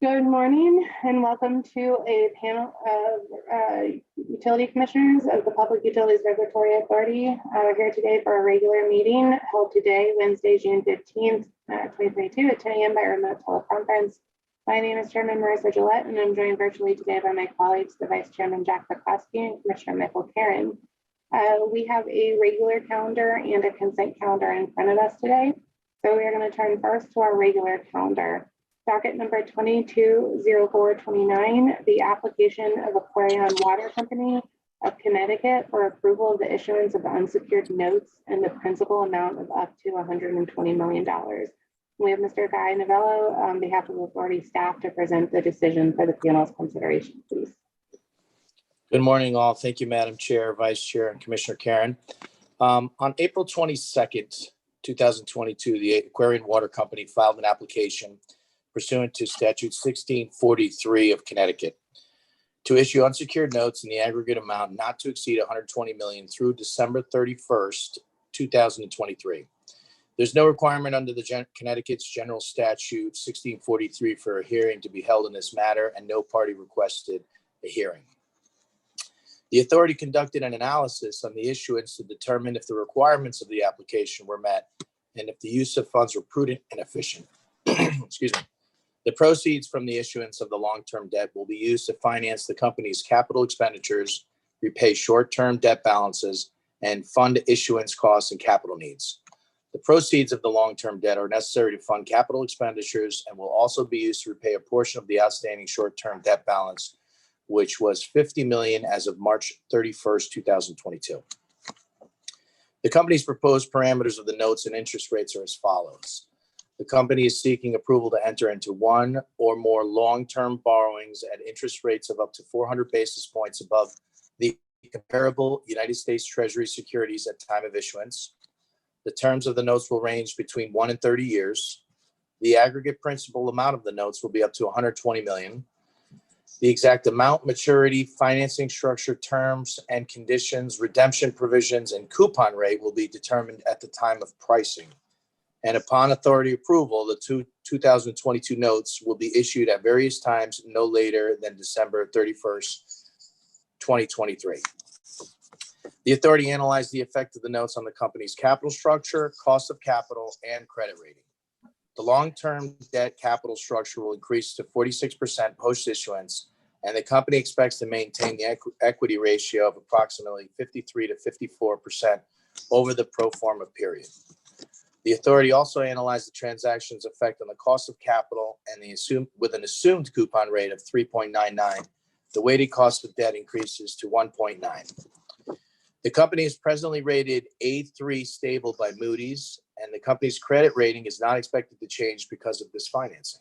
Good morning and welcome to a panel of utility commissioners of the Public Utilities Regulatory Authority. We're here today for a regular meeting held today, Wednesday, June 15th, 2022 at 10 a.m. by remote teleconference. My name is Chairman Marissa Gillette and I'm joined virtually today by my colleagues, the Vice Chairman Jack Pekoski and Commissioner Michael Karen. We have a regular calendar and a consent calendar in front of us today. So we are going to turn first to our regular calendar. Docket number 220429, the application of Aquarion Water Company of Connecticut for approval of the issuance of unsecured notes in the principal amount of up to $120 million. We have Mr. Guy Novello on behalf of the authority staff to present the decision for the panel's consideration, please. Good morning, all. Thank you, Madam Chair, Vice Chair, and Commissioner Karen. On April 22nd, 2022, the Aquarion Water Company filed an application pursuant to statute 1643 of Connecticut to issue unsecured notes in the aggregate amount not to exceed $120 million through December 31st, 2023. There's no requirement under the Connecticut's general statute 1643 for a hearing to be held in this matter, and no party requested a hearing. The authority conducted an analysis on the issuance to determine if the requirements of the application were met and if the use of funds were prudent and efficient. Excuse me. The proceeds from the issuance of the long-term debt will be used to finance the company's capital expenditures, repay short-term debt balances, and fund issuance costs and capital needs. The proceeds of the long-term debt are necessary to fund capital expenditures and will also be used to repay a portion of the outstanding short-term debt balance, which was $50 million as of March 31st, 2022. The company's proposed parameters of the notes and interest rates are as follows. The company is seeking approval to enter into one or more long-term borrowings at interest rates of up to 400 basis points above the comparable United States Treasury securities at time of issuance. The terms of the notes will range between 1 and 30 years. The aggregate principal amount of the notes will be up to $120 million. The exact amount, maturity, financing structure, terms and conditions, redemption provisions, and coupon rate will be determined at the time of pricing. And upon authority approval, the 2022 notes will be issued at various times no later than December 31st, 2023. The authority analyzed the effect of the notes on the company's capital structure, cost of capital, and credit rating. The long-term debt capital structure will increase to 46% post-issuance, and the company expects to maintain the equity ratio of approximately 53 to 54% over the pro forma period. The authority also analyzed the transaction's effect on the cost of capital and with an assumed coupon rate of 3.99, the weighted cost of debt increases to 1.9. The company is presently rated A3 stable by Moody's, and the company's credit rating is not expected to change because of this financing.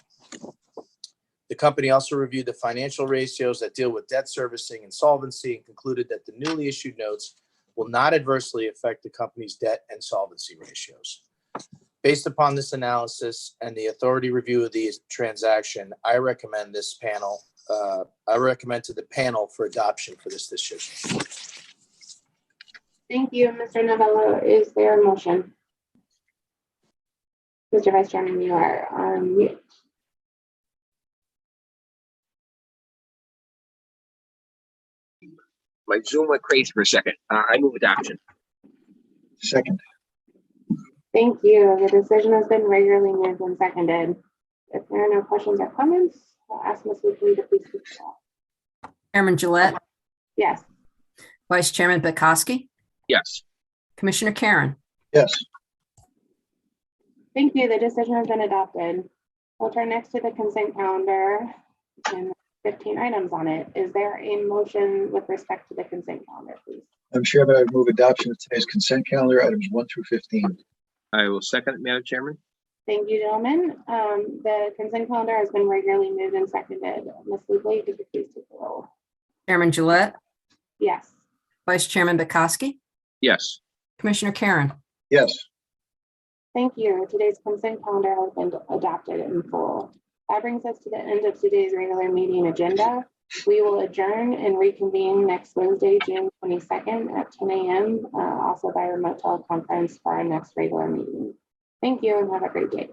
The company also reviewed the financial ratios that deal with debt servicing and solvency and concluded that the newly issued notes will not adversely affect the company's debt and solvency ratios. Based upon this analysis and the authority review of the transaction, I recommend to the panel for adoption for this decision. Thank you, Mr. Novello. Is there a motion? Mr. Vice Chairman, you are on mute. My Zoom went crazy for a second. I move adoption. Second. Thank you. The decision has been regularly moved and seconded. If there are no questions or comments, I'll ask Ms. Weekly to please speak to that. Chairman Gillette, Yes. Vice Chairman Pekoski, Yes. Commissioner Karen. Yes. Thank you. The decision has been adopted. We'll turn next to the consent calendar and 15 items on it. Is there a motion with respect to the consent calendar, please? I'm Chairman, I move adoption of today's consent calendar, items 1 through 15. I will second it, Madam Chairman. Thank you, gentlemen. The consent calendar has been regularly moved and seconded. Ms. Weekly, could you please take the roll? Chairman Gillette, Yes. Vice Chairman Pekoski, Yes. Commissioner Karen. Yes. Thank you. Today's consent calendar has been adopted in full. That brings us to the end of today's regular meeting agenda. We will adjourn and reconvene next Wednesday, June 22nd at 10 a.m., also by remote teleconference for our next regular meeting. Thank you and have a great day.